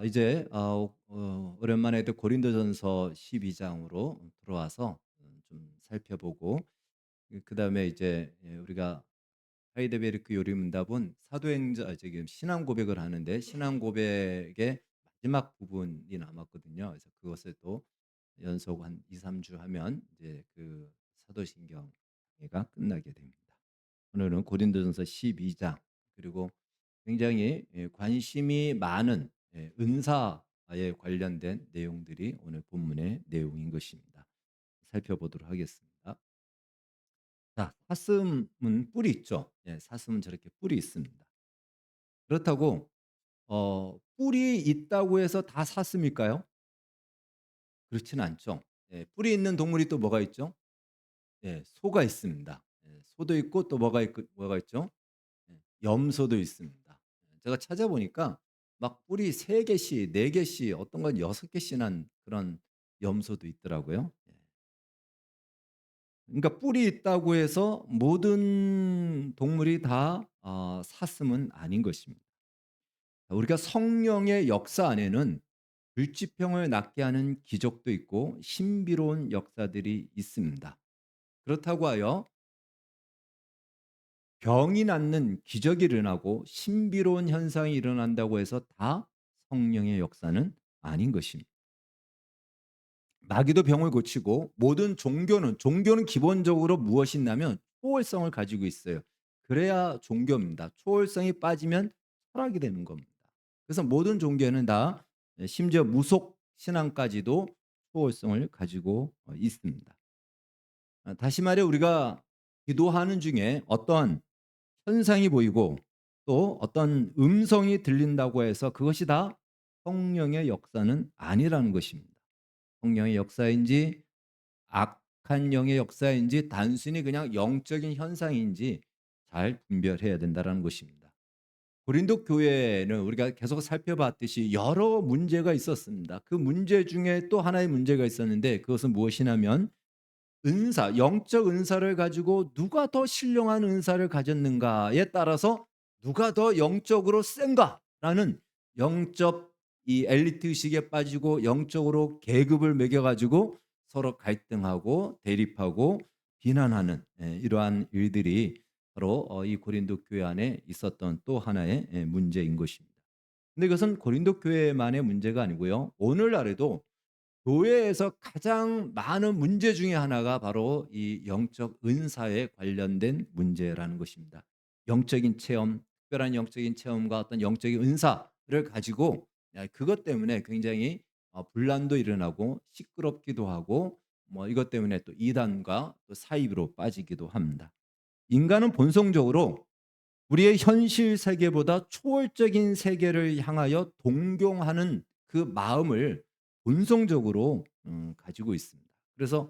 이제 오랜만에 또 고린도전서 12장으로 들어와서 좀 살펴보고, 그다음에 이제 우리가 하이데베르크 요리문답은 사도행전 저기 신앙 고백을 하는데, 신앙 고백의 마지막 부분이 남았거든요. 그래서 그것을 또 연속 한 2-3주 하면 이제 그 사도신경회가 끝나게 됩니다. 오늘은 고린도전서 12장, 그리고 굉장히 관심이 많은 은사에 관련된 내용들이 오늘 본문의 내용인 것입니다. 살펴보도록 하겠습니다. 자, 사슴은 뿔이 있죠. 사슴은 저렇게 뿔이 있습니다. 그렇다고 뿔이 있다고 해서 다 사슴일까요? 그렇지는 않죠. 뿔이 있는 동물이 또 뭐가 있죠? 소가 있습니다. 소도 있고 또 뭐가 있죠? 염소도 있습니다. 제가 찾아보니까 막 뿔이 3 개씩 4 개씩, 어떤 건 6 개씩 난 그런 염소도 있더라고요. 그러니까 뿔이 있다고 해서 모든 동물이 다 사슴은 아닌 것입니다. 우리가 성령의 역사 안에는 불치병을 낫게 하는 기적도 있고 신비로운 역사들이 있습니다. 그렇다고 하여 병이 낫는 기적이 일어나고 신비로운 현상이 일어난다고 해서 다 성령의 역사는 아닌 것입니다. 마귀도 병을 고치고, 모든 종교는 기본적으로 무엇이 있냐면 초월성을 가지고 있어요. 그래야 종교입니다. 초월성이 빠지면 철학이 되는 겁니다. 그래서 모든 종교는 다, 심지어 무속 신앙까지도 초월성을 가지고 있습니다. 다시 말해, 우리가 기도하는 중에 어떤 현상이 보이고 또 어떤 음성이 들린다고 해서 그것이 다 성령의 역사는 아니라는 것입니다. 성령의 역사인지 악한 영의 역사인지 단순히 그냥 영적인 현상인지 잘 분별해야 된다는 것입니다. 고린도 교회는 우리가 계속 살펴봤듯이 여러 문제가 있었습니다. 그 문제 중에 또 하나의 문제가 있었는데, 그것은 무엇이냐면 은사, 영적 은사를 가지고 누가 더 신령한 은사를 가졌는가에 따라서 누가 더 영적으로 센가라는 영적 이 엘리트 의식에 빠지고 영적으로 계급을 매겨 가지고 서로 갈등하고 대립하고 비난하는, 이러한 일들이 바로 이 고린도 교회 안에 있었던 또 하나의 문제인 것입니다. 근데 이것은 고린도 교회만의 문제가 아니고요. 오늘날에도 교회에서 가장 많은 문제 중에 하나가 바로 이 영적 은사에 관련된 문제라는 것입니다. 영적인 체험, 특별한 영적인 체험과 어떤 영적인 은사를 가지고 그것 때문에 굉장히 분란도 일어나고 시끄럽기도 하고, 뭐 이것 때문에 또 이단과 또 사이비로 빠지기도 합니다. 인간은 본성적으로 우리의 현실 세계보다 초월적인 세계를 향하여 동경하는 그 마음을 본성적으로 가지고 있습니다. 그래서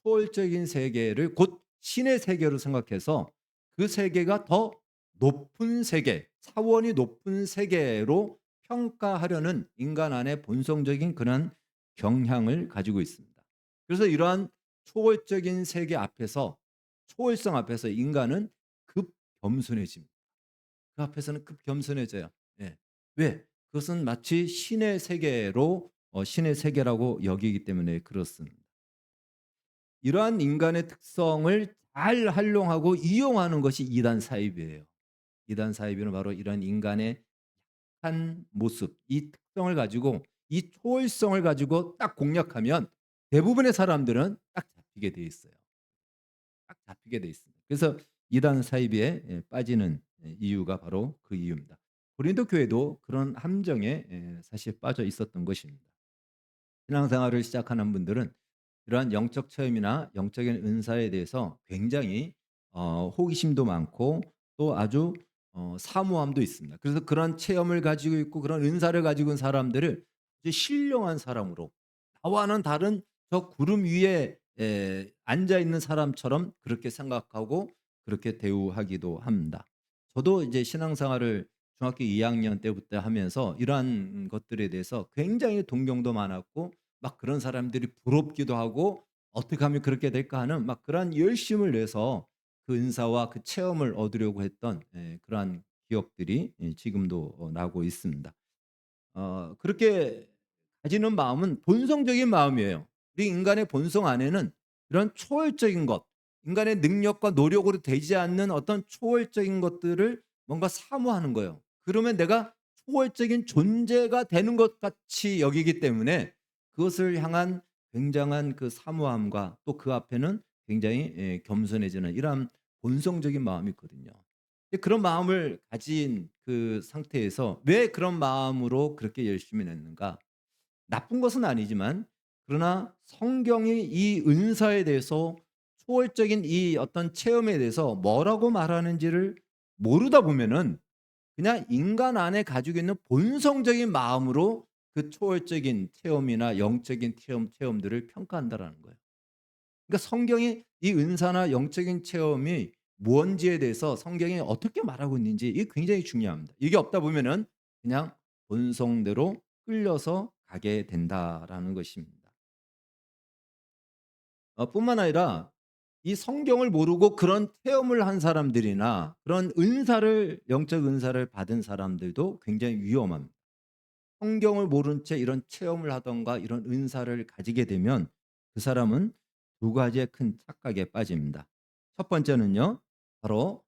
초월적인 세계를 곧 신의 세계로 생각해서 그 세계가 더 높은 세계, 차원이 높은 세계로 평가하려는 인간 안의 본성적인 그런 경향을 가지고 있습니다. 그래서 이러한 초월적인 세계 앞에서, 초월성 앞에서 인간은 급 겸손해집니다. 그 앞에서는 급 겸손해져요. 예. 왜? 그것은 마치 신의 세계로 신의 세계라고 여기기 때문에 그렇습니다. 이러한 인간의 특성을 잘 활용하고 이용하는 것이 이단 사이비예요. 이단 사이비는 바로 이런 인간의 한 모습, 이 특성을 가지고, 이 초월성을 가지고 딱 공략하면 대부분의 사람들은 딱 잡히게 돼 있어요. 딱 잡히게 돼 있습니다. 그래서 이단 사이비에 빠지는 이유가 바로 그 이유입니다. 고린도 교회도 그런 함정에 사실 빠져 있었던 것입니다. 신앙생활을 시작하는 분들은 이러한 영적 체험이나 영적인 은사에 대해서 굉장히 호기심도 많고 또 아주 사모함도 있습니다. 그래서 그런 체험을 가지고 있고 그런 은사를 가지고 있는 사람들을 아주 신령한 사람으로, 나와는 다른 저 구름 위에 앉아 있는 사람처럼 그렇게 생각하고 그렇게 대우하기도 합니다. 저도 이제 신앙생활을 중학교 2학년 때부터 하면서 이러한 것들에 대해서 굉장히 동경도 많았고, 막 그런 사람들이 부럽기도 하고 '어떻게 하면 그렇게 될까?' 하는 막 그러한 열심을 내서 그 은사와 그 체험을 얻으려고 했던 그러한 기억들이 지금도 나고 있습니다. 그렇게 가지는 마음은 본성적인 마음이에요. 우리 인간의 본성 안에는 이런 초월적인 것, 인간의 능력과 노력으로 되지 않는 어떤 초월적인 것들을 뭔가 사모하는 거예요. 그러면 내가 초월적인 존재가 되는 것 같이 여기기 때문에 그것을 향한 굉장한 그 사모함과 또 그 앞에는 굉장히 겸손해지는 이러한 본성적인 마음이 있거든요. 근데 그런 마음을 가진 그 상태에서 왜 그런 마음으로 그렇게 열심히 냈는가? 나쁜 것은 아니지만 그러나 성경이 이 은사에 대해서 초월적인 이 어떤 체험에 대해서 뭐라고 말하는지를 모르다 보면은 그냥 인간 안에 가지고 있는 본성적인 마음으로 그 초월적인 체험이나 영적인 체험들을 평가한다라는 거예요. 그러니까 성경이 이 은사나 영적인 체험이 뭔지에 대해서 성경이 어떻게 말하고 있는지 이게 굉장히 중요합니다. 이게 없다 보면은 그냥 본성대로 끌려서 가게 된다라는 것입니다. 뿐만 아니라 이 성경을 모르고 그런 체험을 한 사람들이나 그런 은사를 영적 은사를 받은 사람들도 굉장히 위험합니다. 성경을 모른 채 이런 체험을 하던가 이런 은사를 가지게 되면 그 사람은 두 가지의 큰 착각에 빠집니다. 첫 번째는요. 바로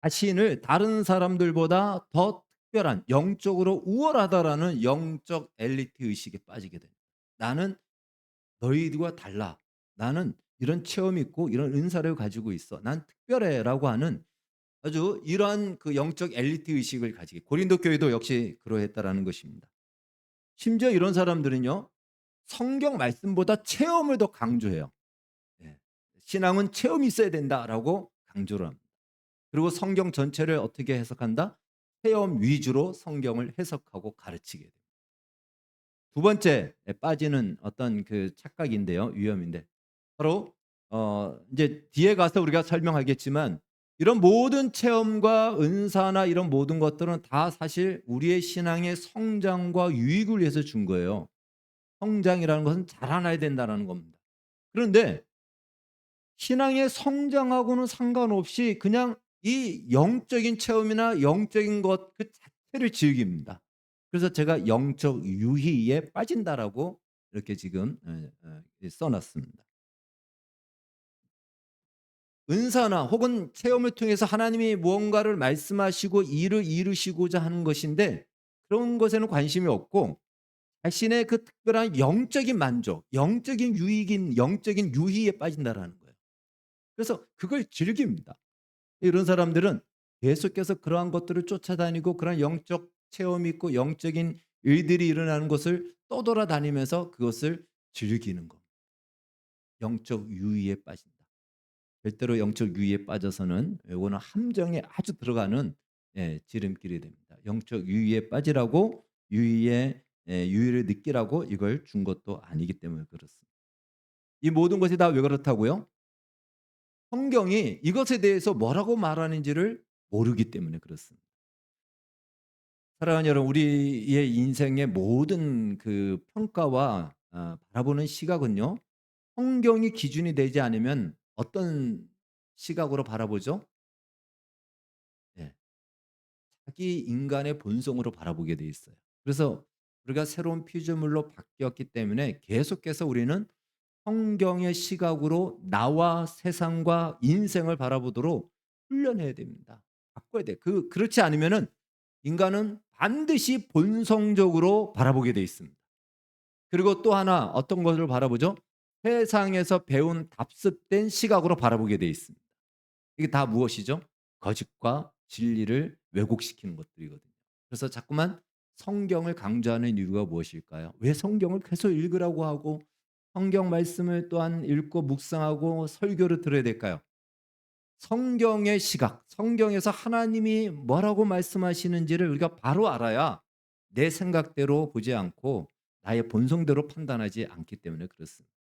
자신을 다른 사람들보다 더 특별한 영적으로 우월하다라는 영적 엘리트 의식에 빠지게 됩니다. 나는 너희들과 달라. 나는 이런 체험이 있고 이런 은사를 가지고 있어. 난 특별해라고 하는 아주 이러한 그 영적 엘리트 의식을 가지게 고린도 교회도 역시 그러했다라는 것입니다. 심지어 이런 사람들은요. 성경 말씀보다 체험을 더 강조해요. 예. 신앙은 체험이 있어야 된다라고 강조를 합니다. 그리고 성경 전체를 어떻게 해석한다? 체험 위주로 성경을 해석하고 가르치게 돼요. 두 번째 빠지는 어떤 그 착각인데요. 위험인데. 바로 이제 뒤에 가서 우리가 설명하겠지만 이런 모든 체험과 은사나 이런 모든 것들은 다 사실 우리의 신앙의 성장과 유익을 위해서 준 거예요. 성장이라는 것은 자라나야 된다는 겁니다. 그런데 신앙의 성장하고는 상관없이 그냥 이 영적인 체험이나 영적인 것 그 자체를 즐깁니다. 그래서 제가 영적 유희에 빠진다라고 이렇게 지금 써 놨습니다. 은사나 혹은 체험을 통해서 하나님이 무언가를 말씀하시고 일을 이루시고자 하는 것인데 그런 것에는 관심이 없고 자신의 그 특별한 영적인 만족, 영적인 유익인 영적인 유희에 빠진다라는 거예요. 그래서 그걸 즐깁니다. 이런 사람들은 계속해서 그러한 것들을 쫓아다니고 그런 영적 체험이 있고 영적인 일들이 일어나는 것을 떠돌아다니면서 그것을 즐기는 겁니다. 영적 유의에 빠진다. 절대로 영적 유의에 빠져서는 요거는 함정에 아주 들어가는 지름길이 됩니다. 영적 유의에 빠지라고 유의의 유의를 느끼라고 이걸 준 것도 아니기 때문에 그렇습니다. 이 모든 것이 다 왜 그렇다고요? 성경이 이것에 대해서 뭐라고 말하는지를 모르기 때문에 그렇습니다. 사랑하는 여러분, 우리의 인생의 모든 그 평가와 바라보는 시각은요. 성경이 기준이 되지 않으면 어떤 시각으로 바라보죠? 네. 자기 인간의 본성으로 바라보게 돼 있어요. 그래서 우리가 새로운 피조물로 바뀌었기 때문에 계속해서 우리는 성경의 시각으로 나와 세상과 인생을 바라보도록 훈련해야 됩니다. 바꿔야 돼. 그렇지 않으면은 인간은 반드시 본성적으로 바라보게 돼 있습니다. 그리고 또 하나 어떤 것을 바라보죠? 세상에서 배운 답습된 시각으로 바라보게 돼 있습니다. 이게 다 무엇이죠? 거짓과 진리를 왜곡시키는 것들이거든요. 그래서 자꾸만 성경을 강조하는 이유가 무엇일까요? 왜 성경을 계속 읽으라고 하고 성경 말씀을 또한 읽고 묵상하고 설교를 들어야 될까요? 성경의 시각, 성경에서 하나님이 뭐라고 말씀하시는지를 우리가 바로 알아야 내 생각대로 보지 않고 나의 본성대로 판단하지 않기 때문에 그렇습니다.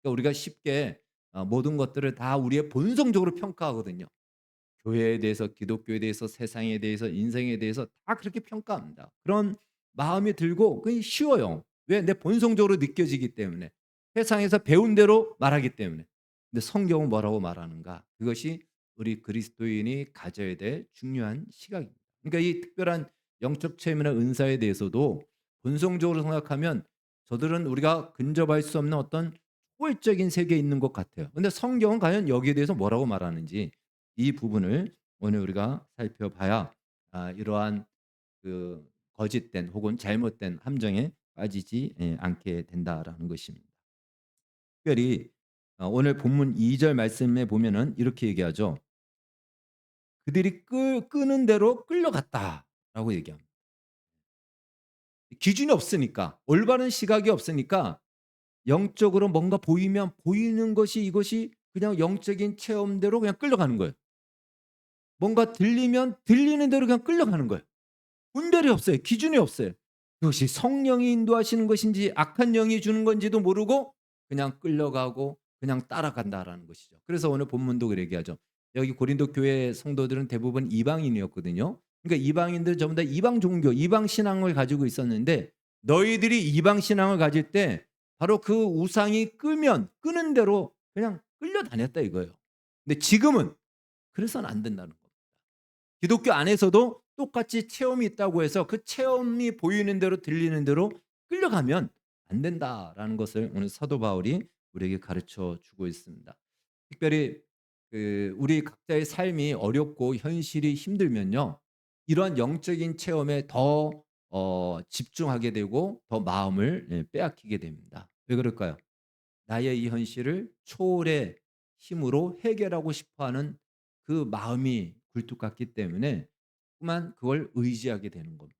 그러니까 우리가 쉽게 모든 것들을 다 우리의 본성적으로 평가하거든요. 교회에 대해서, 기독교에 대해서, 세상에 대해서, 인생에 대해서 다 그렇게 평가합니다. 그런 마음이 들고 그게 쉬워요. 왜? 내 본성적으로 느껴지기 때문에. 세상에서 배운 대로 말하기 때문에. 근데 성경은 뭐라고 말하는가? 그것이 우리 그리스도인이 가져야 될 중요한 시각입니다. 그러니까 이 특별한 영적 체험이나 은사에 대해서도 본성적으로 생각하면 저들은 우리가 근접할 수 없는 어떤 초월적인 세계에 있는 것 같아요. 근데 성경은 과연 여기에 대해서 뭐라고 말하는지 이 부분을 오늘 우리가 살펴봐야 이러한 그 거짓된 혹은 잘못된 함정에 빠지지 않게 된다라는 것입니다. 특별히 오늘 본문 2절 말씀에 보면은 이렇게 얘기하죠. 그들이 끄는 대로 끌려갔다라고 얘기합니다. 기준이 없으니까 올바른 시각이 없으니까 영적으로 뭔가 보이면 보이는 것이 이것이 그냥 영적인 체험대로 그냥 끌려가는 거예요. 뭔가 들리면 들리는 대로 그냥 끌려가는 거예요. 분별이 없어요. 기준이 없어요. 그것이 성령이 인도하시는 것인지 악한 영이 주는 건지도 모르고 그냥 끌려가고 그냥 따라간다라는 것이죠. 그래서 오늘 본문도 그렇게 얘기하죠. 여기 고린도 교회 성도들은 대부분 이방인이었거든요. 그러니까 이방인들 전부 다 이방 종교, 이방 신앙을 가지고 있었는데 너희들이 이방 신앙을 가질 때 바로 그 우상이 끄는 대로 그냥 끌려다녔다 이거예요. 근데 지금은 그래서는 안 된다는 겁니다. 기독교 안에서도 똑같이 체험이 있다고 해서 그 체험이 보이는 대로 들리는 대로 끌려가면 안 된다라는 것을 오늘 사도 바울이 우리에게 가르쳐 주고 있습니다. 특별히 우리 각자의 삶이 어렵고 현실이 힘들면요. 이러한 영적인 체험에 더 집중하게 되고 더 마음을 빼앗기게 됩니다. 왜 그럴까요? 나의 이 현실을 초월의 힘으로 해결하고 싶어 하는 그 마음이 굴뚝 같기 때문에 자꾸만 그걸 의지하게 되는 겁니다.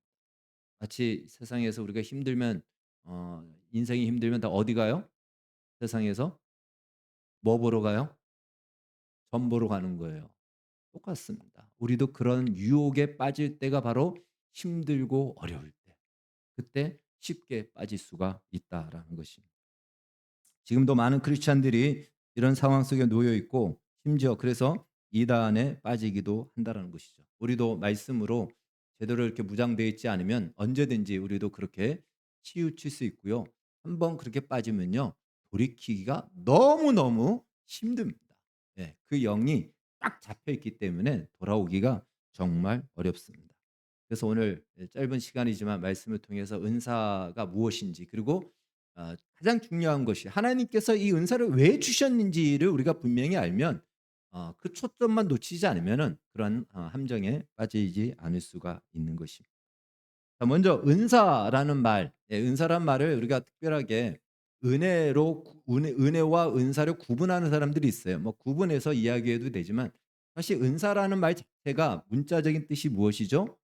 마치 세상에서 우리가 힘들면 인생이 힘들면 다 어디 가요? 세상에서 뭐 보러 가요? 점 보러 가는 거예요. 똑같습니다. 우리도 그런 유혹에 빠질 때가 바로 힘들고 어려울 때. 그때 쉽게 빠질 수가 있다라는 것입니다. 지금도 많은 크리스찬들이 이런 상황 속에 놓여 있고 심지어 그래서 이단에 빠지기도 한다라는 것이죠. 우리도 말씀으로 제대로 이렇게 무장되어 있지 않으면 언제든지 우리도 그렇게 치우칠 수 있고요. 한번 그렇게 빠지면요. 돌이키기가 너무너무 힘듭니다. 예, 그 영이 딱 잡혀 있기 때문에 돌아오기가 정말 어렵습니다. 그래서 오늘 짧은 시간이지만 말씀을 통해서 은사가 무엇인지 그리고 가장 중요한 것이 하나님께서 이 은사를 왜 주셨는지를 우리가 분명히 알면 그 초점만 놓치지 않으면은 그런 함정에 빠지지 않을 수가 있는 것입니다. 자, 먼저 은사라는 말, 은사란 말을 우리가 특별하게 은혜와 은사를 구분하는 사람들이 있어요. 뭐 구분해서 이야기해도 되지만 사실 은사라는 말 자체가 문자적인 뜻이 무엇이죠?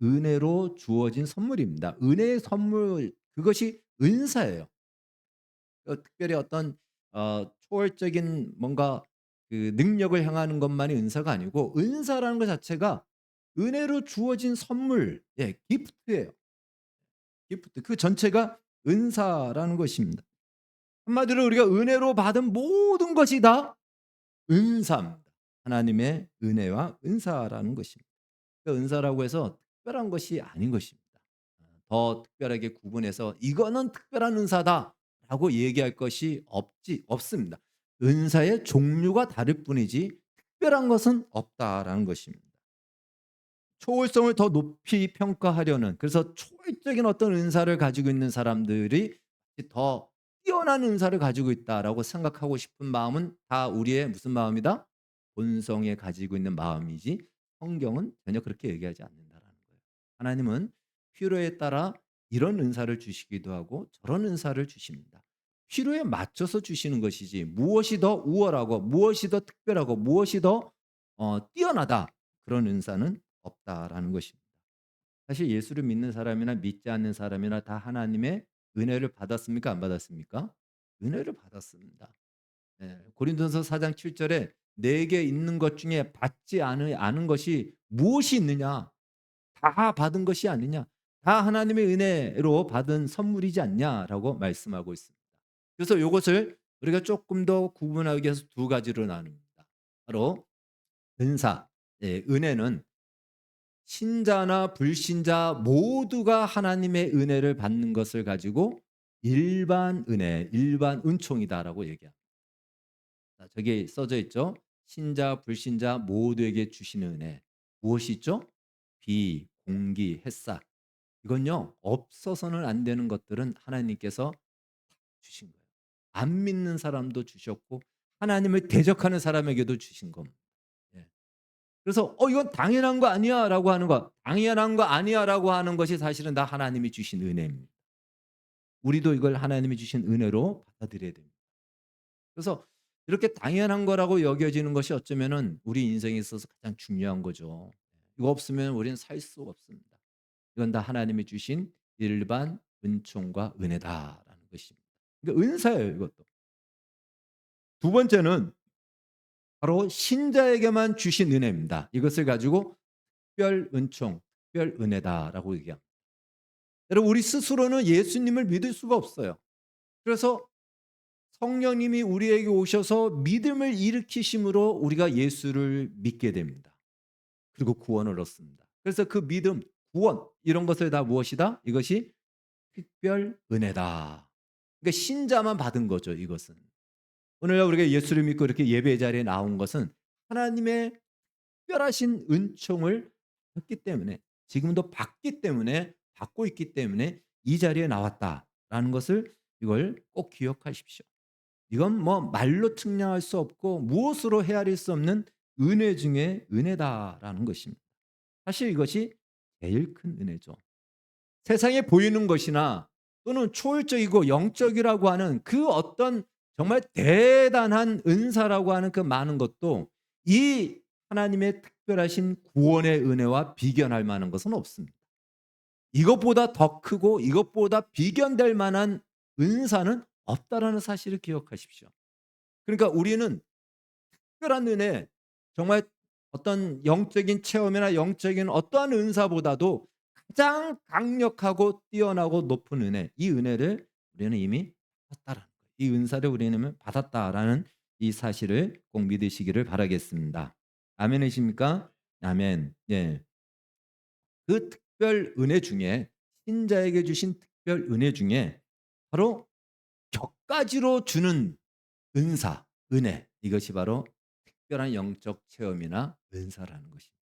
은혜로 주어진 선물입니다. 은혜의 선물 그것이 은사예요. 특별히 어떤 초월적인 뭔가 그 능력을 향하는 것만이 은사가 아니고 은사라는 것 자체가 은혜로 주어진 선물, 예, 기프트예요. 기프트. 그 전체가 은사라는 것입니다. 한마디로 우리가 은혜로 받은 모든 것이 다 은사입니다. 하나님의 은혜와 은사라는 것입니다. 그 은사라고 해서 특별한 것이 아닌 것입니다. 더 특별하게 구분해서 이거는 특별한 은사다라고 얘기할 것이 없습니다. 은사의 종류가 다를 뿐이지 특별한 것은 없다라는 것입니다. 초월성을 더 높이 평가하려는 그래서 초월적인 어떤 은사를 가지고 있는 사람들이 더 뛰어난 은사를 가지고 있다라고 생각하고 싶은 마음은 다 우리의 무슨 마음이다? 본성에 가지고 있는 마음이지 성경은 전혀 그렇게 얘기하지 않는다라는 거예요. 하나님은 필요에 따라 이런 은사를 주시기도 하고 저런 은사를 주십니다. 필요에 맞춰서 주시는 것이지 무엇이 더 우월하고 무엇이 더 특별하고 무엇이 더 뛰어나다 그런 은사는 없다라는 것입니다. 사실 예수를 믿는 사람이나 믿지 않는 사람이나 다 하나님의 은혜를 받았습니까? 안 받았습니까? 은혜를 받았습니다. 예, 고린도서 4장 7절에 내게 있는 것 중에 받지 않은 것이 무엇이 있느냐? 다 받은 것이 아니냐? 다 하나님의 은혜로 받은 선물이지 않냐라고 말씀하고 있습니다. 그래서 이것을 우리가 조금 더 구분하기 위해서 두 가지로 나눕니다. 바로 은사, 예, 은혜는 신자나 불신자 모두가 하나님의 은혜를 받는 것을 가지고 일반 은혜, 일반 은총이다라고 얘기합니다. 자, 저기 써져 있죠. 신자, 불신자 모두에게 주시는 은혜. 무엇이 있죠? 공기, 햇살 이건요. 없어서는 안 되는 것들은 하나님께서 주신 거예요. 안 믿는 사람도 주셨고 하나님을 대적하는 사람에게도 주신 겁니다. 예. 그래서 이건 당연한 거 아니야라고 하는 거, 당연한 거 아니야라고 하는 것이 사실은 다 하나님이 주신 은혜입니다. 우리도 이걸 하나님이 주신 은혜로 받아들여야 됩니다. 그래서 이렇게 당연한 거라고 여겨지는 것이 어쩌면은 우리 인생에 있어서 가장 중요한 거죠. 이거 없으면 우리는 살 수 없습니다. 이건 다 하나님이 주신 일반 은총과 은혜다라는 것입니다. 그러니까 은사예요, 이것도. 두 번째는 바로 신자에게만 주신 은혜입니다. 이것을 가지고 특별 은총, 특별 은혜다라고 얘기합니다. 여러분 우리 스스로는 예수님을 믿을 수가 없어요. 그래서 성령님이 우리에게 오셔서 믿음을 일으키심으로 우리가 예수를 믿게 됩니다. 그리고 구원을 얻습니다. 그래서 그 믿음, 구원 이런 것을 다 무엇이다? 이것이 특별 은혜다. 그러니까 신자만 받은 거죠, 이것은. 오늘날 우리가 예수를 믿고 이렇게 예배 자리에 나온 것은 하나님의 특별하신 은총을 받기 때문에 지금도 받기 때문에 받고 있기 때문에 이 자리에 나왔다라는 것을 이걸 꼭 기억하십시오. 이건 뭐 말로 측량할 수 없고 무엇으로 헤아릴 수 없는 은혜 중에 은혜다라는 것입니다. 사실 이것이 제일 큰 은혜죠. 세상에 보이는 것이나 또는 초월적이고 영적이라고 하는 그 어떤 정말 대단한 은사라고 하는 그 많은 것도 이 하나님의 특별하신 구원의 은혜와 비견할 만한 것은 없습니다. 이것보다 더 크고 이것보다 비견될 만한 은사는 없다라는 사실을 기억하십시오. 그러니까 우리는 특별한 은혜, 정말 어떤 영적인 체험이나 영적인 어떠한 은사보다도 가장 강력하고 뛰어나고 높은 은혜, 이 은혜를 우리는 이미 받았다라는 거예요. 이 은사를 우리는 받았다라는 이 사실을 꼭 믿으시기를 바라겠습니다. 아멘이십니까? 아멘. 예. 그 특별 은혜 중에 신자에게 주신 특별 은혜 중에 바로 격가지로 주는 은사, 은혜 이것이 바로 특별한 영적 체험이나 은사라는 것입니다.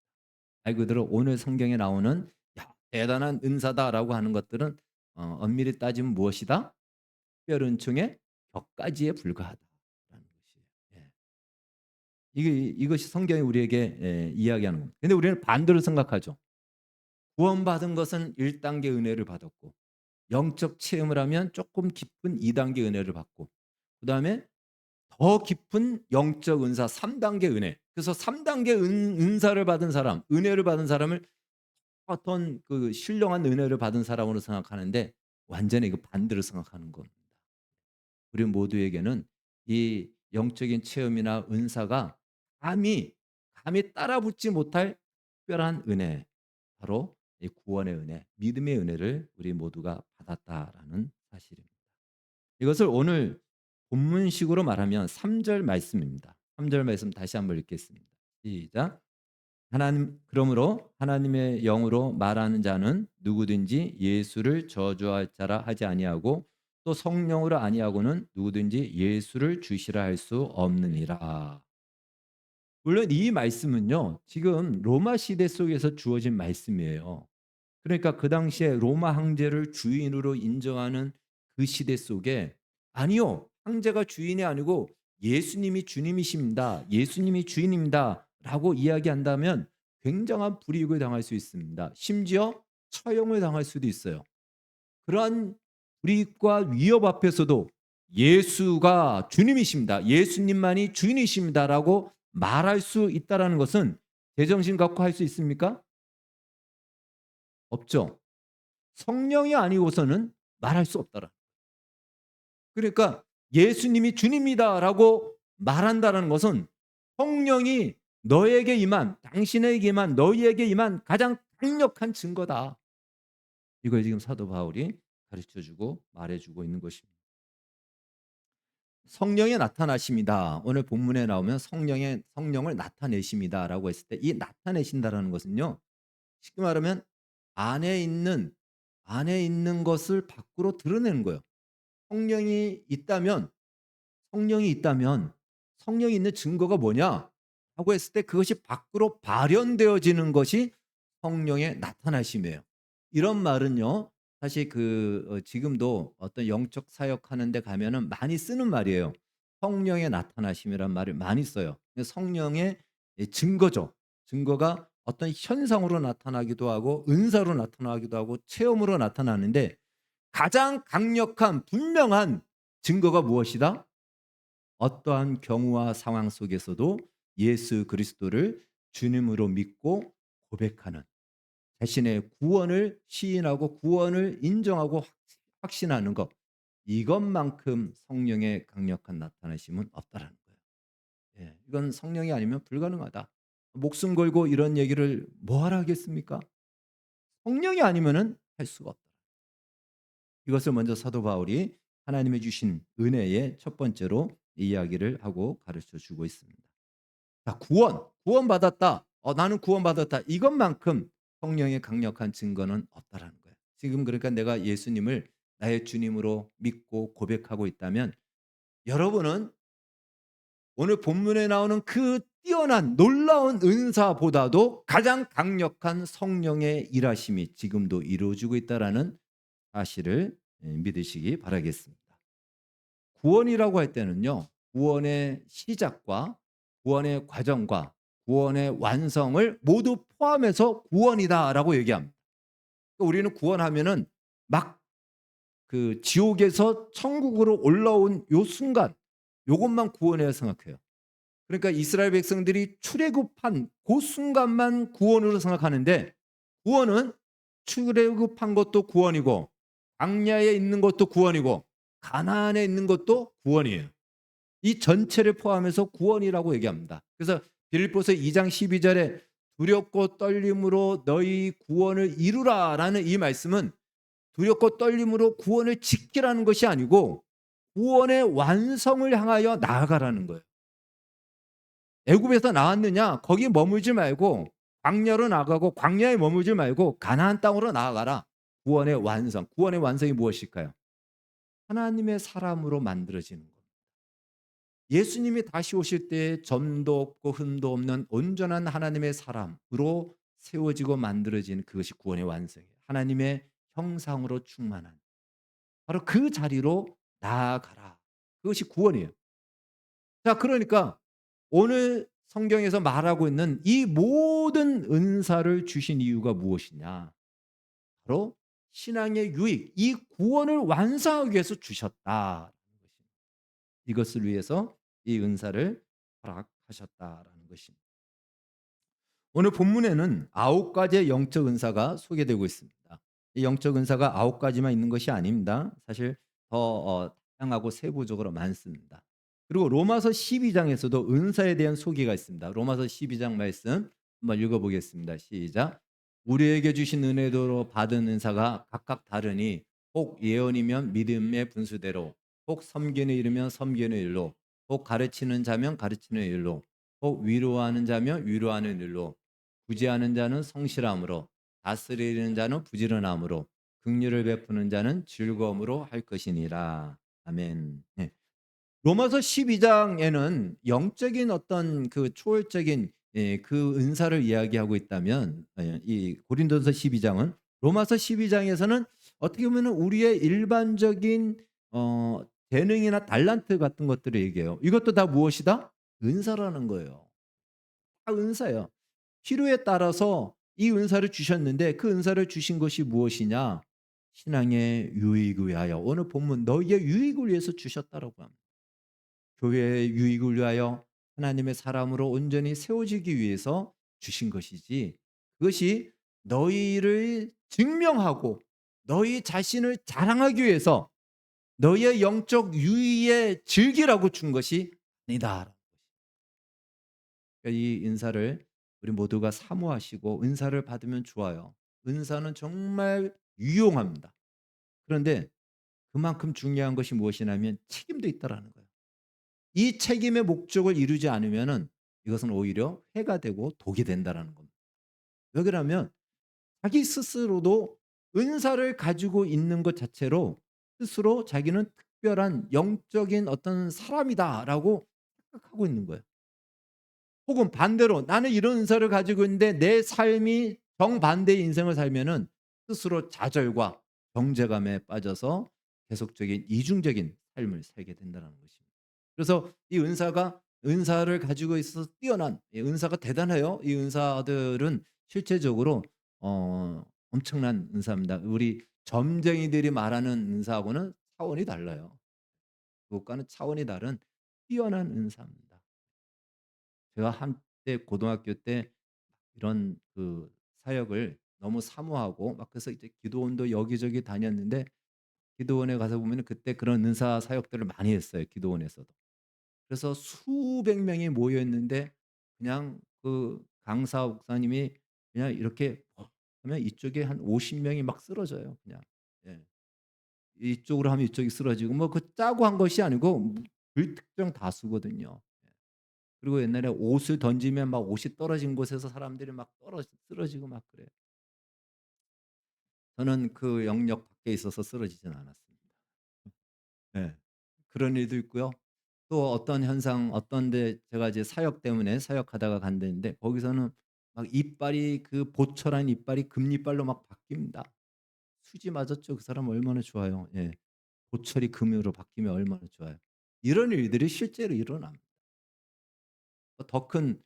말 그대로 오늘 성경에 나오는 야, 대단한 은사다라고 하는 것들은 엄밀히 따지면 무엇이다? 특별 은총의 격가지에 불과하다라는 것이에요. 예. 이것이 성경이 우리에게 이야기하는 겁니다. 근데 우리는 반대로 생각하죠. 구원받은 것은 1단계 은혜를 받았고 영적 체험을 하면 조금 깊은 2단계 은혜를 받고 그다음에 더 깊은 영적 은사 3단계 은혜. 그래서 3단계 은사를 받은 사람, 은혜를 받은 사람을 어떤 그 신령한 은혜를 받은 사람으로 생각하는데 완전히 이거 반대로 생각하는 겁니다. 우리 모두에게는 이 영적인 체험이나 은사가 감히 따라붙지 못할 특별한 은혜, 바로 이 구원의 은혜, 믿음의 은혜를 우리 모두가 받았다라는 사실입니다. 이것을 오늘 본문식으로 말하면 3절 말씀입니다. 3절 말씀 다시 한번 읽겠습니다. 시작. 그러므로 하나님의 영으로 말하는 자는 누구든지 예수를 저주할 자라 하지 아니하고 또 성령으로 아니하고는 누구든지 예수를 주시라 할 수 없느니라. 물론 이 말씀은요. 지금 로마 시대 속에서 주어진 말씀이에요. 그러니까 그 당시에 로마 황제를 주인으로 인정하는 그 시대 속에 아니요. 황제가 주인이 아니고 예수님이 주님이십니다. 예수님이 주인입니다라고 이야기한다면 굉장한 불이익을 당할 수 있습니다. 심지어 처형을 당할 수도 있어요. 그러한 불이익과 위협 앞에서도 예수가 주님이십니다. 예수님만이 주인이십니다라고 말할 수 있다라는 것은 제정신 갖고 할 수 있습니까? 없죠. 성령이 아니고서는 말할 수 없더라. 그러니까 예수님이 주님이다라고 말한다는 것은 성령이 너에게 임한, 당신에게 임한, 너희에게 임한 가장 강력한 증거다. 이걸 지금 사도 바울이 가르쳐주고 말해주고 있는 것입니다. 성령의 나타나심이다. 오늘 본문에 나오면 성령을 나타내심이다라고 했을 때 이 나타내신다라는 것은요. 쉽게 말하면 안에 있는 것을 밖으로 드러내는 거예요. 성령이 있다면 성령이 있는 증거가 뭐냐? 하고 했을 때 그것이 밖으로 발현되어지는 것이 성령의 나타나심이에요. 이런 말은요. 사실 지금도 어떤 영적 사역하는 데 가면은 많이 쓰는 말이에요. 성령의 나타나심이란 말을 많이 써요. 성령의 증거죠. 증거가 어떤 현상으로 나타나기도 하고 은사로 나타나기도 하고 체험으로 나타나는데 가장 강력한 분명한 증거가 무엇이다? 어떠한 경우와 상황 속에서도 예수 그리스도를 주님으로 믿고 고백하는 자신의 구원을 시인하고 구원을 인정하고 확신하는 것 이것만큼 성령의 강력한 나타나심은 없다라는 거예요. 예, 이건 성령이 아니면 불가능하다. 목숨 걸고 이런 얘기를 뭐하러 하겠습니까? 성령이 아니면은 할 수가 없다. 이것을 먼저 사도 바울이 하나님의 주신 은혜의 첫 번째로 이야기를 하고 가르쳐 주고 있습니다. 자, 구원받았다. 나는 구원받았다. 이것만큼 성령의 강력한 증거는 없다라는 거예요. 지금 그러니까 내가 예수님을 나의 주님으로 믿고 고백하고 있다면 여러분은 오늘 본문에 나오는 그 뛰어난 놀라운 은사보다도 가장 강력한 성령의 일하심이 지금도 이루어지고 있다라는 사실을 믿으시기 바라겠습니다. 구원이라고 할 때는요. 구원의 시작과 구원의 과정과 구원의 완성을 모두 포함해서 구원이다라고 얘기합니다. 우리는 구원하면은 막 지옥에서 천국으로 올라온 요 순간 요것만 구원이라 생각해요. 그러니까 이스라엘 백성들이 출애굽한 그 순간만 구원으로 생각하는데 구원은 출애굽한 것도 구원이고 광야에 있는 것도 구원이고 가나안에 있는 것도 구원이에요. 이 전체를 포함해서 구원이라고 얘기합니다. 그래서 빌립보서 2장 12절에 두렵고 떨림으로 너희 구원을 이루라라는 이 말씀은 두렵고 떨림으로 구원을 지키라는 것이 아니고 구원의 완성을 향하여 나아가라는 거예요. 애굽에서 나왔느냐? 거기 머물지 말고 광야로 나가고 광야에 머물지 말고 가나안 땅으로 나아가라. 구원의 완성. 구원의 완성이 무엇일까요? 하나님의 사람으로 만들어지는 것. 예수님이 다시 오실 때 점도 없고 흠도 없는 온전한 하나님의 사람으로 세워지고 만들어지는 그것이 구원의 완성이에요. 하나님의 형상으로 충만한 바로 그 자리로 나아가라. 그것이 구원이에요. 자, 그러니까 오늘 성경에서 말하고 있는 이 모든 은사를 주신 이유가 무엇이냐? 바로 신앙의 유익, 이 구원을 완성하기 위해서 주셨다. 이것을 위해서 이 은사를 허락하셨다라는 것입니다. 오늘 본문에는 9가지의 영적 은사가 소개되고 있습니다. 이 영적 은사가 9가지만 있는 것이 아닙니다. 사실 더 다양하고 세부적으로 많습니다. 그리고 로마서 12장에서도 은사에 대한 소개가 있습니다. 로마서 12장 말씀 한번 읽어보겠습니다. 시작. 우리에게 주신 은혜로 받은 은사가 각각 다르니 혹 예언이면 믿음의 분수대로, 혹 섬기는 일이면 섬기는 일로, 혹 가르치는 자면 가르치는 일로, 혹 위로하는 자면 위로하는 일로, 구제하는 자는 성실함으로, 다스리는 자는 부지런함으로, 긍휼을 베푸는 자는 즐거움으로 할 것이니라. 아멘. 네. 로마서 12장에는 영적인 어떤 초월적인 그 은사를 이야기하고 있다면 이 고린도서 12장은 로마서 12장에서는 어떻게 보면 우리의 일반적인 재능이나 달란트 같은 것들을 얘기해요. 이것도 다 무엇이다? 은사라는 거예요. 다 은사예요. 필요에 따라서 이 은사를 주셨는데 그 은사를 주신 것이 무엇이냐? 신앙의 유익을 위하여. 오늘 본문 너희의 유익을 위해서 주셨다라고 합니다. 교회의 유익을 위하여 하나님의 사람으로 온전히 세워지기 위해서 주신 것이지 그것이 너희를 증명하고 너희 자신을 자랑하기 위해서 너희의 영적 유의의 즐기라고 준 것이 아니다. 이 은사를 우리 모두가 사모하시고 은사를 받으면 좋아요. 은사는 정말 유용합니다. 그런데 그만큼 중요한 것이 무엇이냐면 책임도 있다라는 거예요. 이 책임의 목적을 이루지 않으면은 이것은 오히려 해가 되고 독이 된다라는 겁니다. 왜 그러냐면 자기 스스로도 은사를 가지고 있는 것 자체로 스스로 자기는 특별한 영적인 어떤 사람이다라고 생각하고 있는 거예요. 혹은 반대로 나는 이런 은사를 가지고 있는데 내 삶이 정반대의 인생을 살면은 스스로 좌절과 정죄감에 빠져서 계속적인 이중적인 삶을 살게 된다는 것입니다. 그래서 이 은사를 가지고 있어서 뛰어난 은사가 대단해요. 이 은사들은 실제적으로 엄청난 은사입니다. 우리 점쟁이들이 말하는 은사하고는 차원이 달라요. 그것과는 차원이 다른 뛰어난 은사입니다. 제가 한때 고등학교 때 이런 사역을 너무 사모하고 막 그래서 이제 기도원도 여기저기 다녔는데 기도원에 가서 보면은 그때 그런 은사 사역들을 많이 했어요, 기도원에서도. 그래서 수백 명이 모여 있는데 그냥 강사 목사님이 그냥 이렇게 하면 이쪽에 한 50 명이 막 쓰러져요, 그냥. 예. 이쪽으로 하면 이쪽이 쓰러지고 뭐 짜고 한 것이 아니고 불특정 다수거든요. 예. 그리고 옛날에 옷을 던지면 막 옷이 떨어진 곳에서 사람들이 막 쓰러지고 막 그래요. 저는 그 영역 밖에 있어서 쓰러지진 않았습니다. 예. 그런 일도 있고요. 또 어떤 현상 어떤 데 제가 이제 사역 때문에 사역하다가 간 데인데 거기서는 막 이빨이 보철한 이빨이 금이빨로 막 바뀝니다. 수지 맞았죠. 그 사람 얼마나 좋아요. 예. 보철이 금으로 바뀌면 얼마나 좋아요. 이런 일들이 실제로 일어납니다. 더 큰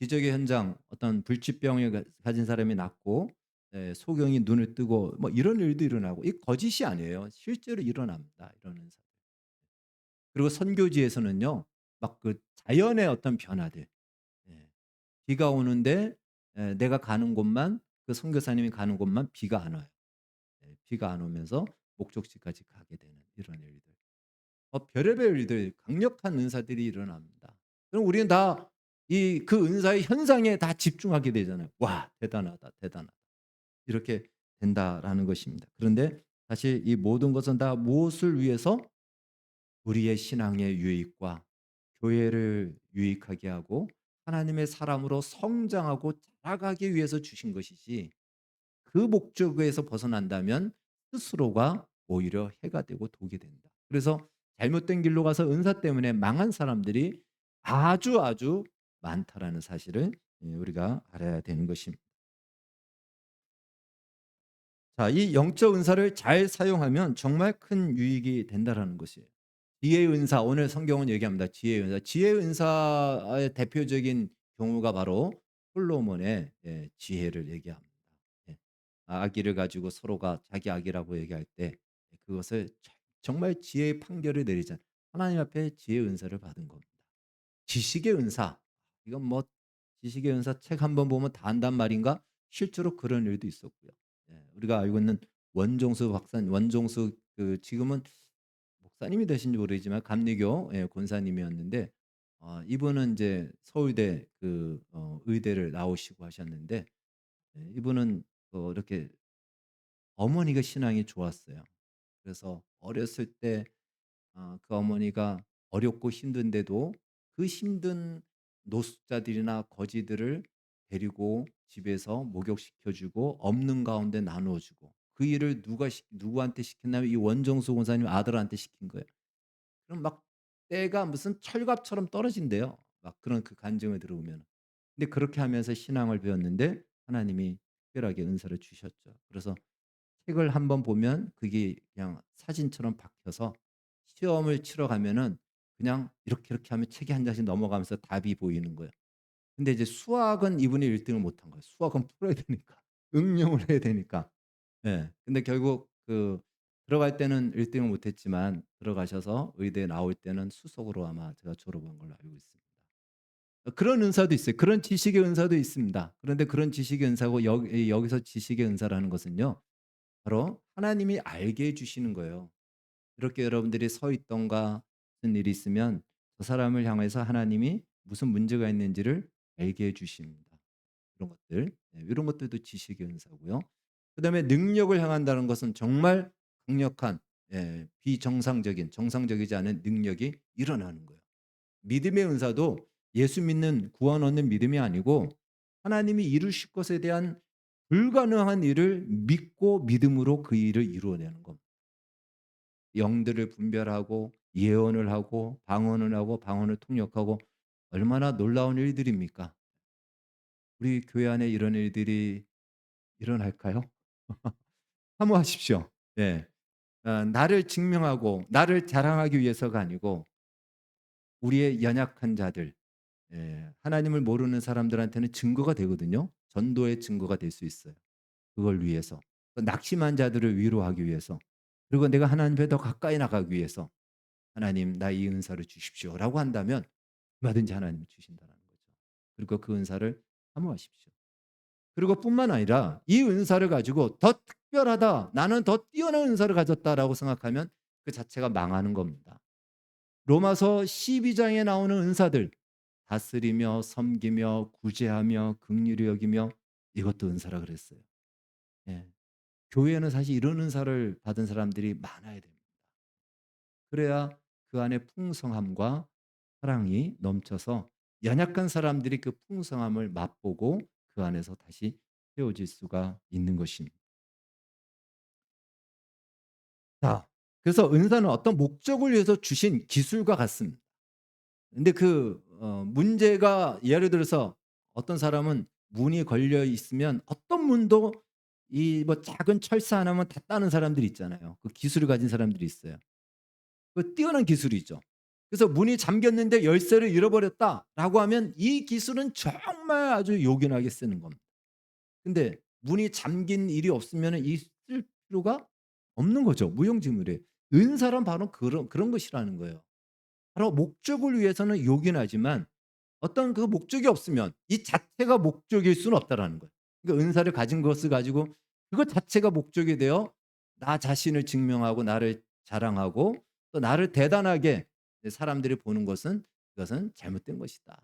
기적의 현장 어떤 불치병을 가진 사람이 낫고 소경이 눈을 뜨고 뭐 이런 일도 일어나고 이 거짓이 아니에요. 실제로 일어납니다. 이런 현상. 그리고 선교지에서는요. 막 자연의 어떤 변화들. 예. 비가 오는데 내가 가는 곳만 선교사님이 가는 곳만 비가 안 와요. 비가 안 오면서 목적지까지 가게 되는 이런 일들. 별의별 일들 강력한 은사들이 일어납니다. 그럼 우리는 다 은사의 현상에 다 집중하게 되잖아요. '와 대단하다, 대단하다.' 이렇게 된다라는 것입니다. 그런데 사실 이 모든 것은 다 무엇을 위해서? 우리의 신앙의 유익과 교회를 유익하게 하고 하나님의 사람으로 성장하고 자라가기 위해서 주신 것이지 그 목적에서 벗어난다면 스스로가 오히려 해가 되고 독이 된다. 그래서 잘못된 길로 가서 은사 때문에 망한 사람들이 아주 아주 많다라는 사실을 우리가 알아야 되는 것입니다. 자, 이 영적 은사를 잘 사용하면 정말 큰 유익이 된다라는 것이에요. 지혜의 은사 오늘 성경은 얘기합니다. 지혜의 은사. 지혜의 은사의 대표적인 경우가 바로 솔로몬의 지혜를 얘기합니다. 예. 아기를 가지고 서로가 자기 아기라고 얘기할 때 그것을 정말 지혜의 판결을 내리자 하나님 앞에 지혜의 은사를 받은 겁니다. 지식의 은사. 이건 뭐 지식의 은사 책 한 번 보면 다 안단 말인가? 실제로 그런 일도 있었고요. 우리가 알고 있는 원종수 박사님, 원종수 지금은 목사님이 되신지 모르지만 감리교 권사님이었는데 이분은 이제 서울대 의대를 나오시고 하셨는데 이분은 이렇게 어머니가 신앙이 좋았어요. 그래서 어렸을 때 그 어머니가 어렵고 힘든데도 그 힘든 노숙자들이나 거지들을 데리고 집에서 목욕시켜 주고 없는 가운데 나누어 주고 그 일을 누구한테 시켰냐면 이 원정수 권사님 아들한테 시킨 거예요. 그럼 막 때가 무슨 철갑처럼 떨어진대요. 막 그런 간증을 들어보면. 근데 그렇게 하면서 신앙을 배웠는데 하나님이 특별하게 은사를 주셨죠. 그래서 책을 한번 보면 그게 그냥 사진처럼 박혀서 시험을 치러 가면은 그냥 이렇게 하면 책이 한 장씩 넘어가면서 답이 보이는 거예요. 근데 이제 수학은 이분이 1 등을 못한 거예요. 수학은 풀어야 되니까. 응용을 해야 되니까. 예. 근데 결국 들어갈 때는 1 등을 못 했지만 들어가셔서 의대에 나올 때는 수석으로 아마 제가 졸업한 걸로 알고 있습니다. 그런 은사도 있어요. 그런 지식의 은사도 있습니다. 그런데 그런 지식의 은사고 여기서 지식의 은사라는 것은요. 바로 하나님이 알게 해 주시는 거예요. 이렇게 여러분들이 서 있든가 무슨 일이 있으면 저 사람을 향해서 하나님이 무슨 문제가 있는지를 알게 해 주십니다. 그런 것들. 이런 것들도 지식의 은사고요. 그다음에 능력을 향한다는 것은 정말 강력한 비정상적인 정상적이지 않은 능력이 일어나는 거예요. 믿음의 은사도 예수 믿는 구원 얻는 믿음이 아니고 하나님이 이루실 것에 대한 불가능한 일을 믿고 믿음으로 그 일을 이루어내는 겁니다. 영들을 분별하고 예언을 하고 방언을 하고 방언을 통역하고 얼마나 놀라운 일들입니까? 우리 교회 안에 이런 일들이 일어날까요? 사모하십시오. 예. 나를 증명하고 나를 자랑하기 위해서가 아니고 우리의 연약한 자들, 하나님을 모르는 사람들한테는 증거가 되거든요. 전도의 증거가 될 수 있어요. 그걸 위해서. 또 낙심한 자들을 위로하기 위해서. 그리고 내가 하나님 앞에 더 가까이 나가기 위해서 "하나님 나 이 은사를 주십시오."라고 한다면 얼마든지 하나님이 주신다는 거죠. 그리고 그 은사를 사모하십시오. 그리고 뿐만 아니라 이 은사를 가지고 '더 특별하다. 나는 더 뛰어난 은사를 가졌다.'라고 생각하면 그 자체가 망하는 겁니다. 로마서 12장에 나오는 은사들 다스리며 섬기며 구제하며 긍휼히 여기며 이것도 은사라 그랬어요. 예. 교회에는 사실 이런 은사를 받은 사람들이 많아야 됩니다. 그래야 그 안에 풍성함과 사랑이 넘쳐서 연약한 사람들이 그 풍성함을 맛보고 그 안에서 다시 세워질 수가 있는 것입니다. 자, 그래서 은사는 어떤 목적을 위해서 주신 기술과 같습니다. 근데 문제가 예를 들어서 어떤 사람은 문이 걸려 있으면 어떤 문도 이 뭐 작은 철사 하나면 다 따는 사람들이 있잖아요. 그 기술을 가진 사람들이 있어요. 그 뛰어난 기술이죠. 그래서 문이 잠겼는데 열쇠를 잃어버렸다라고 하면 이 기술은 정말 아주 요긴하게 쓰는 겁니다. 근데 문이 잠긴 일이 없으면은 이 쓸 필요가 없는 거죠. 무용지물이에요. 은사란 바로 그런 것이라는 거예요. 바로 목적을 위해서는 요긴하지만 어떤 그 목적이 없으면 이 자체가 목적일 수는 없다라는 거예요. 그러니까 은사를 가진 것을 가지고 그것 자체가 목적이 되어 나 자신을 증명하고 나를 자랑하고 또 나를 대단하게 사람들이 보는 것은 그것은 잘못된 것이다.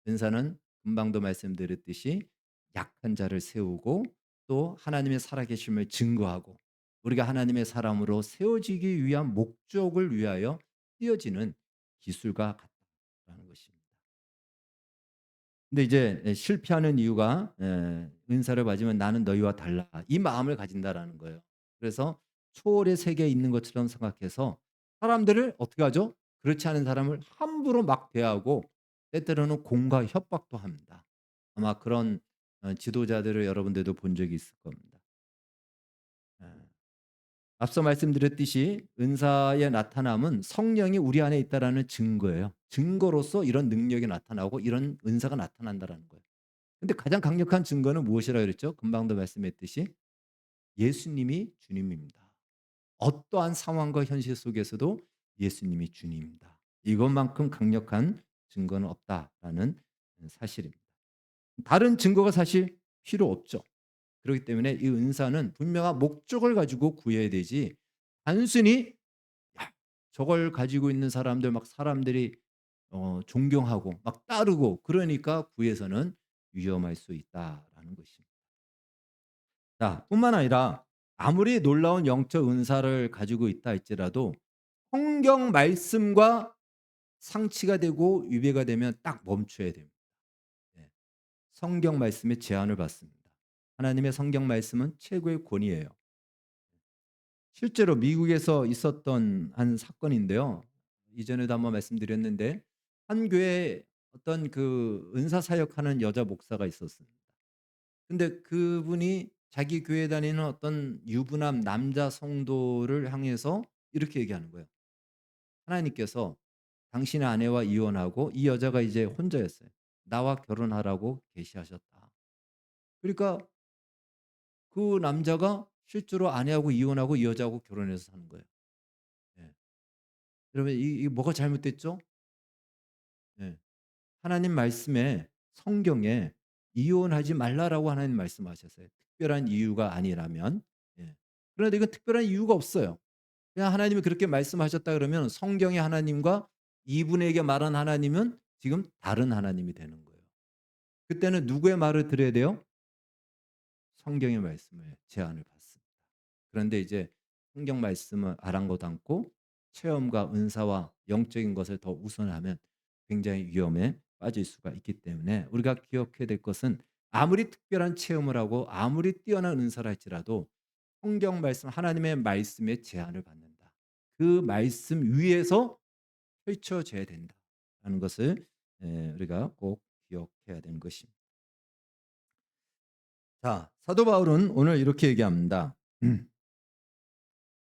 은사는 금방도 말씀드렸듯이 약한 자를 세우고 또 하나님의 살아계심을 증거하고 우리가 하나님의 사람으로 세워지기 위한 목적을 위하여 쓰여지는 기술과 같다라는 것입니다. 근데 이제 실패하는 이유가 은사를 받으면 '나는 너희와 달라.' 이 마음을 가진다라는 거예요. 그래서 초월의 세계에 있는 것처럼 생각해서 사람들을 어떻게 하죠? 그렇지 않은 사람을 함부로 막 대하고 때때로는 공과 협박도 합니다. 아마 그런 지도자들을 여러분들도 본 적이 있을 겁니다. 예. 앞서 말씀드렸듯이 은사의 나타남은 성령이 우리 안에 있다라는 증거예요. 증거로서 이런 능력이 나타나고 이런 은사가 나타난다라는 거예요. 근데 가장 강력한 증거는 무엇이라 그랬죠? 금방도 말씀했듯이 예수님이 주님입니다. 어떠한 상황과 현실 속에서도 예수님이 주님입니다. 이것만큼 강력한 증거는 없다라는 사실입니다. 다른 증거가 사실 필요 없죠. 그렇기 때문에 이 은사는 분명한 목적을 가지고 구해야 되지 단순히 야, 저걸 가지고 있는 사람들 막 사람들이 존경하고 막 따르고 그러니까 구해서는 위험할 수 있다라는 것입니다. 자, 뿐만 아니라 아무리 놀라운 영적 은사를 가지고 있다 할지라도 성경 말씀과 상치가 되고 위배가 되면 딱 멈춰야 됩니다. 예. 성경 말씀에 제한을 받습니다. 하나님의 성경 말씀은 최고의 권위예요. 실제로 미국에서 있었던 한 사건인데요. 이전에도 한번 말씀드렸는데 한 교회에 어떤 그 은사 사역하는 여자 목사가 있었습니다. 근데 그분이 자기 교회 다니는 어떤 유부남 남자 성도를 향해서 이렇게 얘기하는 거예요. 하나님께서 당신의 아내와 이혼하고 이 여자가 이제 혼자였어요. 나와 결혼하라고 계시하셨다. 그러니까 그 남자가 실제로 아내하고 이혼하고 이 여자하고 결혼해서 사는 거예요. 예. 그러면 이 뭐가 잘못됐죠? 예. 하나님 말씀에 성경에 이혼하지 말라라고 하나님 말씀하셨어요. 특별한 이유가 아니라면. 예. 그런데 이건 특별한 이유가 없어요. 그냥 하나님이 그렇게 말씀하셨다 그러면 성경의 하나님과 이분에게 말한 하나님은 지금 다른 하나님이 되는 거예요. 그때는 누구의 말을 들어야 돼요? 성경의 말씀을 제한을 받습니다. 그런데 이제 성경 말씀을 아랑곳 않고 체험과 은사와 영적인 것을 더 우선하면 굉장히 위험에 빠질 수가 있기 때문에 우리가 기억해야 될 것은 아무리 특별한 체험을 하고 아무리 뛰어난 은사를 할지라도 성경 말씀 하나님의 말씀에 제한을 받는다. 그 말씀 위에서 펼쳐져야 된다라는 것을 우리가 꼭 기억해야 되는 것입니다. 자, 사도 바울은 오늘 이렇게 얘기합니다.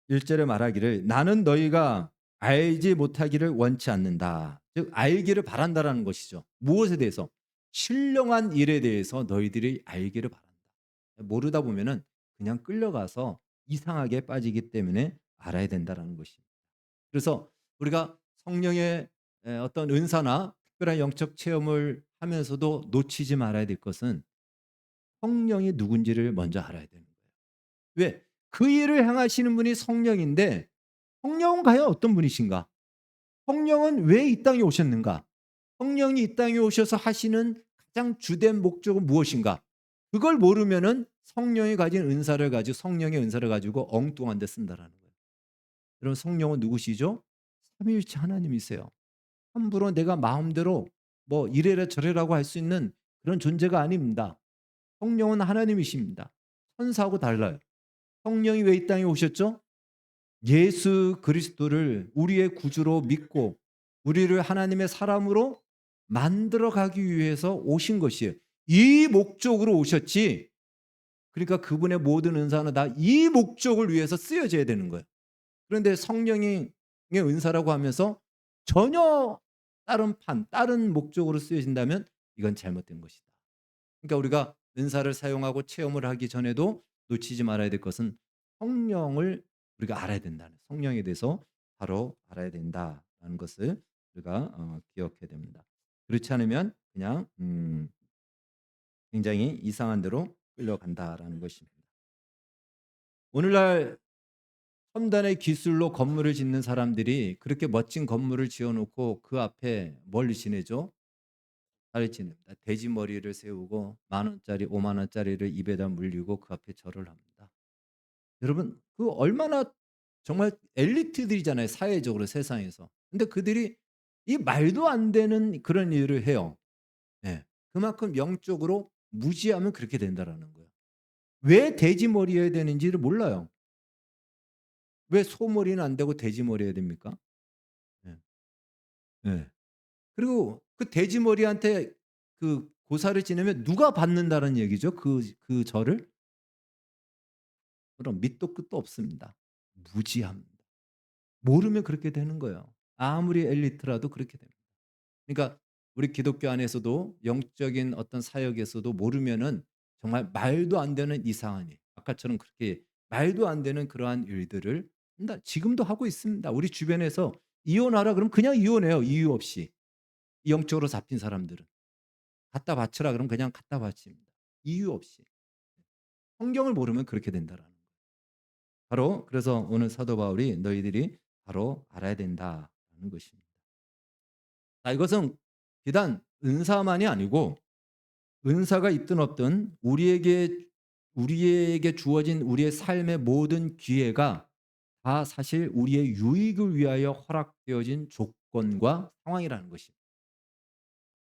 1절에 말하기를 나는 너희가 알지 못하기를 원치 않는다. 즉 알기를 바란다라는 것이죠. 무엇에 대해서? 신령한 일에 대해서 너희들이 알기를 바란다. 모르다 보면은 그냥 끌려가서 이상하게 빠지기 때문에 알아야 된다라는 것입니다. 그래서 우리가 성령의 어떤 은사나 특별한 영적 체험을 하면서도 놓치지 말아야 될 것은 성령이 누군지를 먼저 알아야 되는 거예요. 왜? 그 일을 행하시는 분이 성령인데 성령은 과연 어떤 분이신가? 성령은 왜 이 땅에 오셨는가? 성령이 이 땅에 오셔서 하시는 가장 주된 목적은 무엇인가? 그걸 모르면은 성령이 가진 은사를 가지고 성령의 은사를 가지고 엉뚱한 데 쓴다라는 거예요. 여러분 성령은 누구시죠? 삼위일체 하나님이세요. 함부로 내가 마음대로 뭐 이래라 저래라고 할 수 있는 그런 존재가 아닙니다. 성령은 하나님이십니다. 천사하고 달라요. 성령이 왜 이 땅에 오셨죠? 예수 그리스도를 우리의 구주로 믿고 우리를 하나님의 사람으로 만들어 가기 위해서 오신 것이에요. 이 목적으로 오셨지. 그러니까 그분의 모든 은사는 다 이 목적을 위해서 쓰여져야 되는 거예요. 그런데 성령의 은사라고 하면서 전혀 다른 목적으로 쓰여진다면 이건 잘못된 것이다. 그러니까 우리가 은사를 사용하고 체험을 하기 전에도 놓치지 말아야 될 것은 성령을 우리가 알아야 된다는 성령에 대해서 바로 알아야 된다라는 것을 우리가 기억해야 됩니다. 그렇지 않으면 그냥 굉장히 이상한 대로 끌려간다라는 것입니다. 오늘날 첨단의 기술로 건물을 짓는 사람들이 그렇게 멋진 건물을 지어놓고 그 앞에 뭘 지내죠? 잘 지냅니다. 돼지 머리를 세우고 10,000원짜리 50,000원짜리를 입에다 물리고 그 앞에 절을 합니다. 여러분 그 얼마나 정말 엘리트들이잖아요. 사회적으로 세상에서. 근데 그들이 이 말도 안 되는 그런 일을 해요. 예. 그만큼 영적으로 무지하면 그렇게 된다라는 거예요. 왜 돼지 머리여야 되는지를 몰라요. 왜 소머리는 안 되고 돼지 머리여야 됩니까? 예. 예. 그리고 그 돼지 머리한테 그 고사를 지내면 누가 받는다는 얘기죠? 그 절을? 그럼 밑도 끝도 없습니다. 무지합니다. 모르면 그렇게 되는 거예요. 아무리 엘리트라도 그렇게 됩니다. 그러니까 우리 기독교 안에서도 영적인 어떤 사역에서도 모르면은 정말 말도 안 되는 이상한 일, 아까처럼 그렇게 말도 안 되는 그러한 일들을 한다. 지금도 하고 있습니다. 우리 주변에서 이혼하라 그러면 그냥 이혼해요. 이유 없이. 영적으로 잡힌 사람들은. 갖다 바치라 그러면 그냥 갖다 바칩니다. 이유 없이. 성경을 모르면 그렇게 된다라는 거예요. 바로 그래서 오늘 사도 바울이 너희들이 바로 알아야 된다라는 것입니다. 자, 이것은 비단 은사만이 아니고 은사가 있든 없든 우리에게 주어진 우리의 삶의 모든 기회가 다 사실 우리의 유익을 위하여 허락되어진 조건과 상황이라는 것입니다.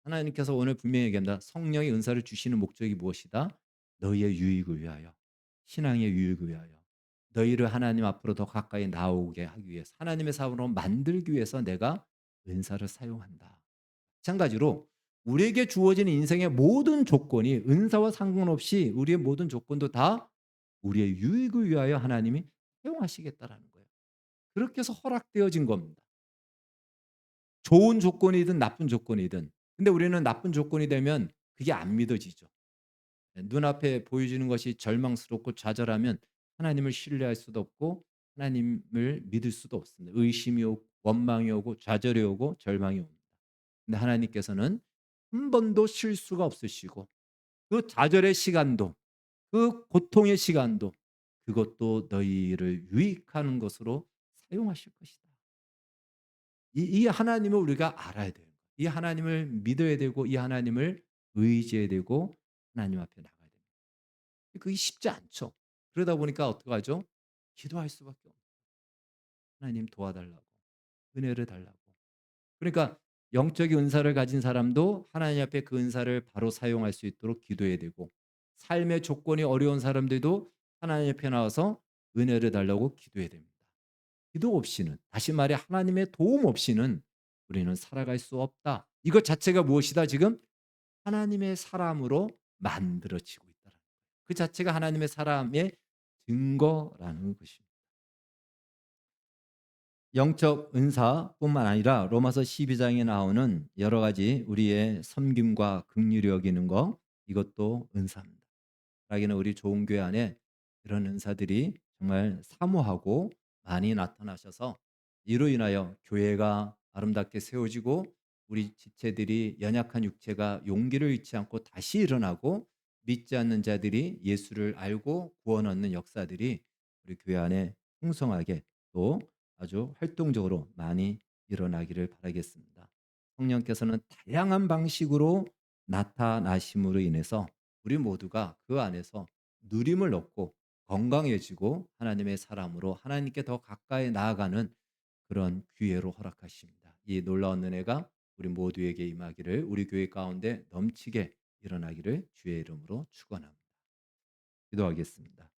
하나님께서 오늘 분명히 얘기합니다. 성령의 은사를 주시는 목적이 무엇이다? 너희의 유익을 위하여, 신앙의 유익을 위하여, 너희를 하나님 앞으로 더 가까이 나오게 하기 위해서, 하나님의 사람으로 만들기 위해서 내가 은사를 사용한다. 마찬가지로 우리에게 주어지는 인생의 모든 조건이 은사와 상관없이 우리의 모든 조건도 다 우리의 유익을 위하여 하나님이 사용하시겠다라는 거예요. 그렇게 해서 허락되어진 겁니다. 좋은 조건이든 나쁜 조건이든. 근데 우리는 나쁜 조건이 되면 그게 안 믿어지죠. 눈앞에 보여지는 것이 절망스럽고 좌절하면 하나님을 신뢰할 수도 없고 하나님을 믿을 수도 없습니다. 의심이 오고 원망이 오고 좌절이 오고 절망이 옵니다. 근데 하나님께서는 한 번도 실수가 없으시고 그 좌절의 시간도 그 고통의 시간도 그것도 너희를 유익하는 것으로 사용하실 것이다. 이 하나님을 우리가 알아야 돼요. 이 하나님을 믿어야 되고 이 하나님을 의지해야 되고 하나님 앞에 나가야 됩니다. 그게 쉽지 않죠. 그러다 보니까 어떡하죠? 기도할 수밖에 없어요. 하나님 도와달라고. 은혜를 달라고. 그러니까 영적인 은사를 가진 사람도 하나님 앞에 그 은사를 바로 사용할 수 있도록 기도해야 되고 삶의 조건이 어려운 사람들도 하나님 앞에 나와서 은혜를 달라고 기도해야 됩니다. 기도 없이는 다시 말해 하나님의 도움 없이는 우리는 살아갈 수 없다. 이것 자체가 무엇이다 지금? 하나님의 사람으로 만들어지고 있다는 거예요. 그 자체가 하나님의 사람의 증거라는 것입니다. 영적 은사뿐만 아니라 로마서 12장에 나오는 여러 가지 우리의 섬김과 긍휼히 여기는 거, 이것도 은사입니다. 자기는 우리 좋은 교회 안에 그런 은사들이 정말 사모하고 많이 나타나셔서 이로 인하여 교회가 아름답게 세워지고 우리 지체들이 연약한 육체가 용기를 잃지 않고 다시 일어나고 믿지 않는 자들이 예수를 알고 구원 얻는 역사들이 우리 교회 안에 풍성하게 또 아주 활동적으로 많이 일어나기를 바라겠습니다. 성령께서는 다양한 방식으로 나타나심으로 인해서 우리 모두가 그 안에서 누림을 얻고 건강해지고 하나님의 사람으로 하나님께 더 가까이 나아가는 그런 기회로 허락하십니다. 이 놀라운 은혜가 우리 모두에게 임하기를, 우리 교회 가운데 넘치게 일어나기를 주의 이름으로 축원합니다. 기도하겠습니다.